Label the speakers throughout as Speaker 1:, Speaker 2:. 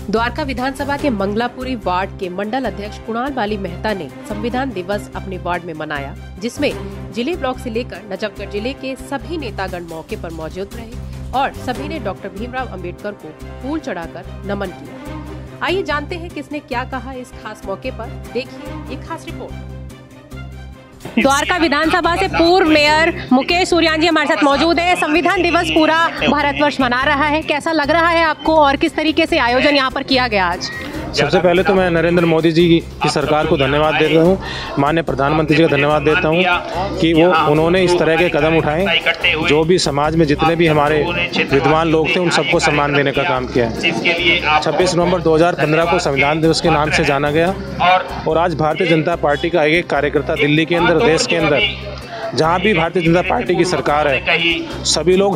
Speaker 1: द्वारका विधानसभा के मंगलापुरी वार्ड के मंडल अध्यक्ष कुणाल बाली मेहता ने संविधान दिवस अपने वार्ड में मनाया, जिसमें जिले ब्लॉक से लेकर नजफगढ़ जिले के सभी नेतागण मौके पर मौजूद रहे और सभी ने डॉक्टर भीमराव अंबेडकर को फूल चढ़ाकर नमन किया। आइए जानते हैं किसने क्या कहा इस खास मौके पर, देखिए एक खास रिपोर्ट। द्वारका विधानसभा से पूर्व मेयर मुकेश सूर्यान जी हमारे साथ मौजूद है। संविधान दिवस पूरा भारतवर्ष मना रहा है, कैसा लग रहा है आपको और किस तरीके से आयोजन यहाँ पर किया गया आज?
Speaker 2: सबसे पहले तो मैं नरेंद्र मोदी जी की सरकार को धन्यवाद देता हूँ, माननीय प्रधानमंत्री जी का धन्यवाद देता हूँ कि उन्होंने इस तरह के कदम उठाए, जो भी समाज में जितने भी हमारे विद्वान लोग थे उन सबको सम्मान देने का काम किया है। 26 नवंबर 2015 को संविधान दिवस के नाम से जाना गया और आज भारतीय जनता पार्टी का एक कार्यकर्ता दिल्ली के अंदर, देश के अंदर, जहाँ भी भारतीय जनता पार्टी की सरकार है, सभी लोग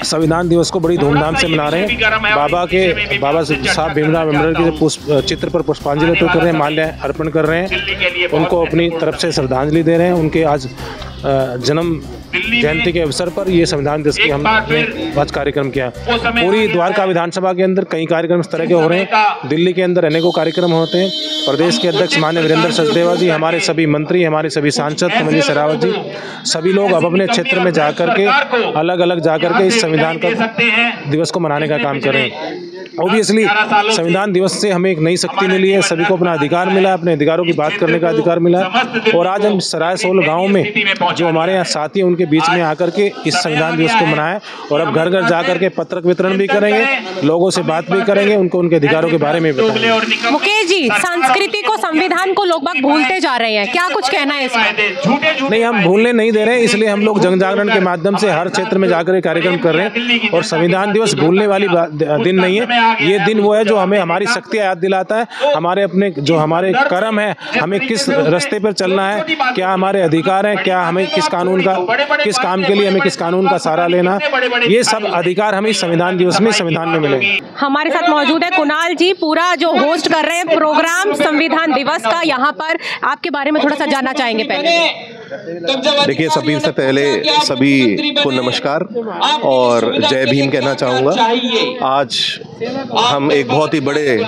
Speaker 2: संविधान दिवस को बड़ी धूमधाम से मना रहे हैं। बाबा साहब भीमराव अम्बेडकर के चित्र पर पुष्पांजलि अर्पित कर रहे हैं, माल्य अर्पण कर रहे हैं, उनको अपनी तरफ से श्रद्धांजलि दे रहे हैं। उनके आज जन्म जयंती के अवसर पर ये संविधान दिवस की हमने आज कार्यक्रम किया। पूरी द्वारका विधानसभा के अंदर कई कार्यक्रम इस तरह के हो रहे हैं। दिल्ली के अंदर अनेकों कार्यक्रम होते हैं। प्रदेश के अध्यक्ष माननीय वीरेंद्र सचदेवा जी, हमारे सभी मंत्री, हमारे सभी सांसद कमल शेरावत जी, सभी लोग अब अपने क्षेत्र में जाकर के अलग अलग जाकर के इस संविधान का दिवस को मनाने का काम कर रहे हैं। ऑब्वियसली संविधान दिवस से हमें एक नई शक्ति मिली है, सभी को अपना अधिकार मिला है, अपने अधिकारों की बात करने का अधिकार मिला है। और आज हम सरायसोल गांव में जो हमारे यहाँ साथी हैं उनके बीच में आकर के इस संविधान दिवस को मनाएं और अब घर घर जाकर के पत्रक वितरण भी करेंगे, लोगों से बात भी करेंगे, उनको उनके अधिकारों के बारे में बताएंगे।
Speaker 1: मुकेश जी, संस्कृति को, संविधान को लोग बाग भूलते जा रहे हैं, क्या कुछ कहना है इसमें?
Speaker 2: नहीं, हम भूलने नहीं दे रहे हैं, इसलिए हम लोग जन जागरण के माध्यम से हर क्षेत्र में जाकर कार्यक्रम कर रहे हैं। और संविधान दिवस भूलने वाली दिन नहीं है, ये दिन वो है जो हमें हमारी शक्तियां याद दिलाता है, हमारे अपने जो हमारे कर्म है, हमें किस रास्ते पर चलना है, क्या हमारे अधिकार हैं, क्या हमें किस कानून का, किस काम के लिए हमें किस कानून का सहारा लेना, ये सब अधिकार हमें संविधान दिवस में, संविधान में मिलेंगे।
Speaker 1: हमारे साथ मौजूद है कुणाल जी, पूरा जो होस्ट कर रहे हैं प्रोग्राम संविधान दिवस का, यहाँ पर आपके बारे में थोड़ा सा जानना चाहेंगे। पहले
Speaker 3: देखिए, सभी से पहले सभी को नमस्कार और जय भीम कहना चाहूँगा। आज हम एक बहुत ही बड़े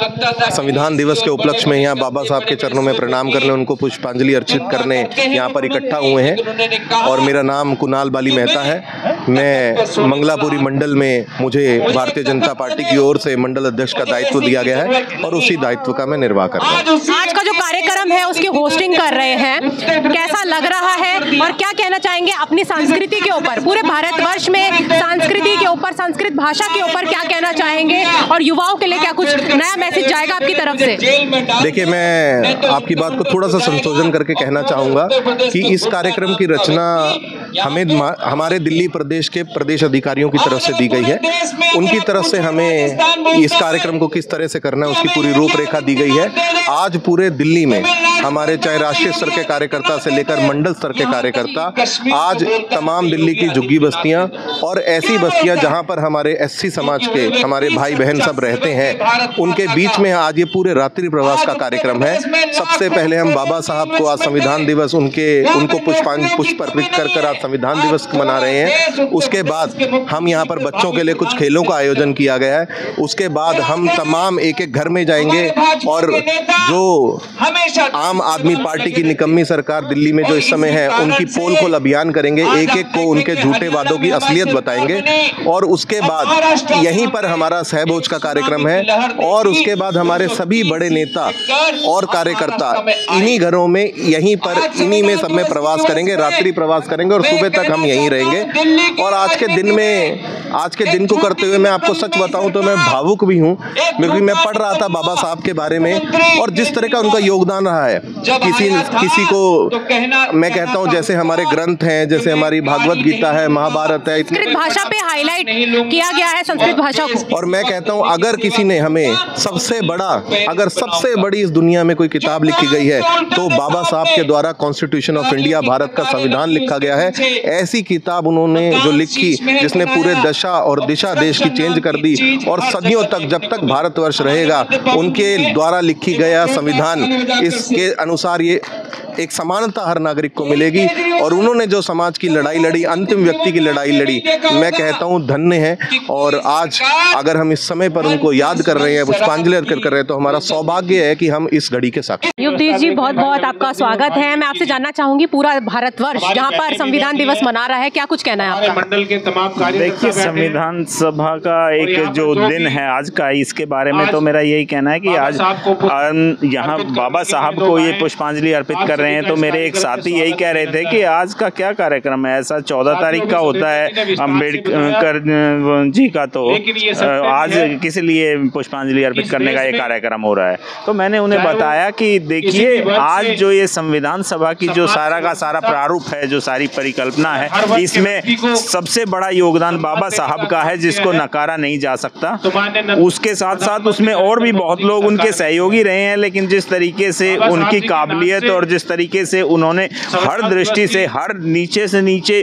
Speaker 3: संविधान दिवस के उपलक्ष्य में यहाँ बाबा साहब के चरणों में प्रणाम करने, उनको पुष्पांजलि अर्पित करने यहाँ पर इकट्ठा हुए हैं। और मेरा नाम कुणाल बाली मेहता है। मैं मंगलापुरी मंडल में, मुझे भारतीय जनता पार्टी की ओर से मंडल अध्यक्ष का दायित्व दिया गया है और उसी दायित्व का मैं निर्वाह कर रहा हूँ।
Speaker 1: आज का जो कार्यक्रम है उसकी होस्टिंग कर रहे हैं, कैसा लग रहा है और क्या कहना चाहेंगे अपनी संस्कृति के ऊपर, पूरे भारतवर्ष में संस्कृति के ऊपर, संस्कृत भाषा के ऊपर क्या कहना चाहेंगे और युवाओं के लिए क्या कुछ नया मैसेज जाएगा आपकी तरफ से?
Speaker 3: देखिए, मैं आपकी बात को थोड़ा सा संशोधन करके कहना चाहूँगा कि इस कार्यक्रम की रचना हमें हमारे दिल्ली प्रदेश के प्रदेश अधिकारियों की तरफ से दी गई है। उनकी तरफ से हमें इस कार्यक्रम को किस तरह से करना है उसकी पूरी रूपरेखा दी गई है। आज पूरे दिल्ली में हमारे चाहे राष्ट्रीय स्तर के कार्यकर्ता से लेकर मंडल स्तर के कार्यकर्ता, आज तमाम दिल्ली की झुग्गी बस्तियां और ऐसी बस्तियां जहां पर हमारे एससी समाज के हमारे भाई बहन सब रहते हैं, उनके बीच में आज ये पूरे रात्रि प्रवास का कार्यक्रम है। सबसे पहले हम बाबा साहब को आज संविधान दिवस उनको पुष्प अर्पित कर आज संविधान दिवस मना रहे हैं। उसके बाद हम यहाँ पर बच्चों के लिए कुछ खेलों का आयोजन किया गया है। उसके बाद हम तमाम एक एक घर में जाएंगे और जो आम आदमी पार्टी की निकम्मी सरकार दिल्ली में जो इस समय है उनकी पोल खोल अभियान करेंगे, एक एक को उनके झूठे वादों की असलियत बताएंगे। और उसके बाद यहीं पर हमारा सहभोज का कार्यक्रम है और उसके बाद हमारे सभी बड़े नेता और कार्यकर्ता इन्हीं घरों में, यहीं पर इन्हीं में सब में प्रवास करेंगे, रात्रि प्रवास करेंगे और सुबह तक हम यहीं रहेंगे। और आज के दिन को करते हुए मैं आपको सच बताऊं तो मैं भावुक भी हूं, क्योंकि मैं पढ़ रहा था बाबा साहब के बारे में और जिस तरह का उनका योगदान रहा है। किसी को मैं कहता हूं, जैसे हमारे ग्रंथ हैं, जैसे हमारी भागवत गीता है, महाभारत है,
Speaker 1: संस्कृत भाषा पे हाईलाइट किया गया है संस्कृत भाषा को।
Speaker 3: और मैं कहता हूं अगर किसी ने हमें सबसे बड़ी इस दुनिया में कोई किताब लिखी गई है तो बाबा साहब के द्वारा कॉन्स्टिट्यूशन ऑफ इंडिया, भारत का संविधान लिखा गया है। ऐसी किताब उन्होंने जो लिखी जिसने पूरे दशा और दिशा देश की चेंज कर दी और सदियों तक जब तक भारतवर्ष रहेगा उनके द्वारा लिखी गया संविधान, इसके अनुसार ये एक समानता हर नागरिक को मिलेगी। और उन्होंने जो समाज की लड़ाई लड़ी, अंतिम व्यक्ति की लड़ाई लड़ी, मैं कहता हूँ धन्य है। और आज अगर हम इस समय पर उनको याद कर रहे हैं, पुष्पांजलि अर्पित कर रहे हैं, तो हमारा सौभाग्य है कि हम इस घड़ी के साक्षी।
Speaker 1: युवदेश जी, बहुत बहुत आपका स्वागत है। मैं आपसे जानना चाहूंगी, पूरा भारतवर्ष जहां पर संविधान दिवस मना रहा है, क्या कुछ कहना है आपका? मंडल के तमाम
Speaker 4: देखिए, संविधान सभा का एक जो दिन है आज का, इसके बारे में तो मेरा यही कहना है कि आज यहाँ बाबा साहब को ये पुष्पांजलि अर्पित कर रहे हैं। तो मेरे एक साथी यही कह रहे थे कि आज का क्या कार्यक्रम है, ऐसा 14 तारीख का होता है अम्बेडकर जी का, तो आज किस लिए पुष्पांजलि अर्पित करने का ये कार्यक्रम हो रहा है। तो मैंने उन्हें बताया कि देखिए, आज जो ये संविधान सभा की जो सारा का सारा प्रारूप है, जो सारी परिकल्पना है, इसमें सबसे बड़ा योगदान बाबा साहब का है, जिसको नकारा नहीं जा सकता। उसके साथ साथ उसमें और भी बहुत लोग उनके सहयोगी रहे हैं, लेकिन जिस तरीके से उनकी काबिलियत और जिस तरीके से उन्होंने हर दृष्टि से, हर नीचे से नीचे,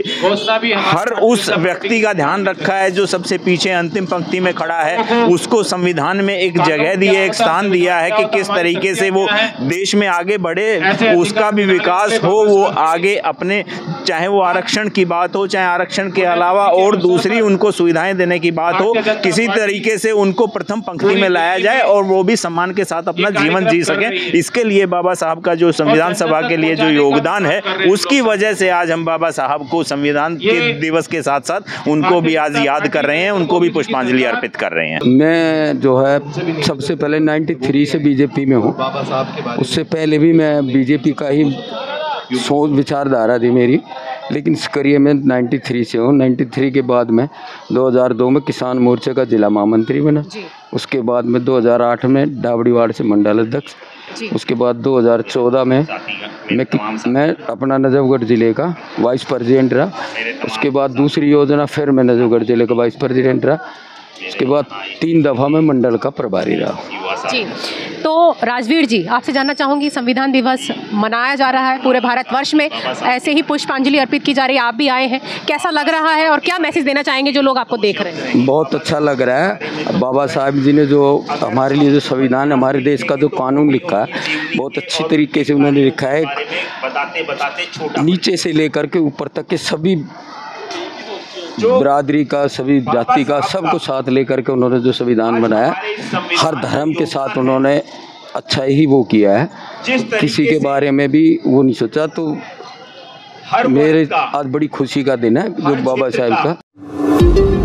Speaker 4: हर उस व्यक्ति का ध्यान रखा है जो सबसे पीछे अंतिम पंक्ति में खड़ा है, उसको संविधान में एक जगह दी है, एक स्थान दिया है कि किस तरीके से वो देश में आगे बढ़े, उसका भी विकास हो, वो आगे अपने, चाहे वो आरक्षण की बात हो, चाहे आरक्षण के अलावा और दूसरी उनको सुविधाएं देने की बात हो, किसी तरीके से उनको प्रथम पंक्ति में लाया जाए और वो भी सम्मान के साथ अपना जीवन जी सके। इसके लिए बाबा साहब का जो संविधान सभा के लिए जो योगदान है, उसकी वजह से आज हम बाबा साहब को संविधान के दिवस के साथ साथ उनको भी आज याद कर रहे हैं, उनको भी पुष्पांजलि अर्पित कर रहे हैं।
Speaker 5: मैं जो है सबसे पहले 93 से बीजेपी में हूँ। उससे पहले भी मैं बीजेपी का ही सोच विचारधारा थी मेरी, लेकिन इस करियर में 93 से हूँ। 93 के बाद में 2002 में किसान मोर्चे का जिला महामंत्री बना। उसके बाद में 2008 में डाबड़ी वार्ड से मंडल अध्यक्ष। उसके बाद 2014 में मैं अपना नजफगढ़ ज़िले का वाइस प्रेसिडेंट रहा। उसके बाद दूसरी योजना फिर मैं नजफगढ़ ज़िले का वाइस प्रेसिडेंट रहा। उसके बाद 3 दफ़ा मैं मंडल का प्रभारी रहा।
Speaker 1: जी, तो राजवीर जी, आपसे जानना चाहूँगी, संविधान दिवस मनाया जा रहा है पूरे भारतवर्ष में, ऐसे ही पुष्पांजलि अर्पित की जा रही है, आप भी आए हैं, कैसा लग रहा है और क्या मैसेज देना चाहेंगे जो लोग आपको देख रहे हैं?
Speaker 5: बहुत अच्छा लग रहा है। बाबा साहब जी ने जो हमारे लिए जो संविधान, हमारे देश का जो कानून लिखा है, बहुत अच्छी तरीके से उन्होंने लिखा है। नीचे से लेकर के ऊपर तक के सभी बिरादरी का, सभी जाति का, सबको साथ लेकर के उन्होंने जो संविधान बनाया, हर धर्म के साथ उन्होंने अच्छा ही वो किया है, किसी के बारे में भी वो नहीं सोचा। तो मेरे आज बड़ी खुशी का दिन है जो बाबा साहब का।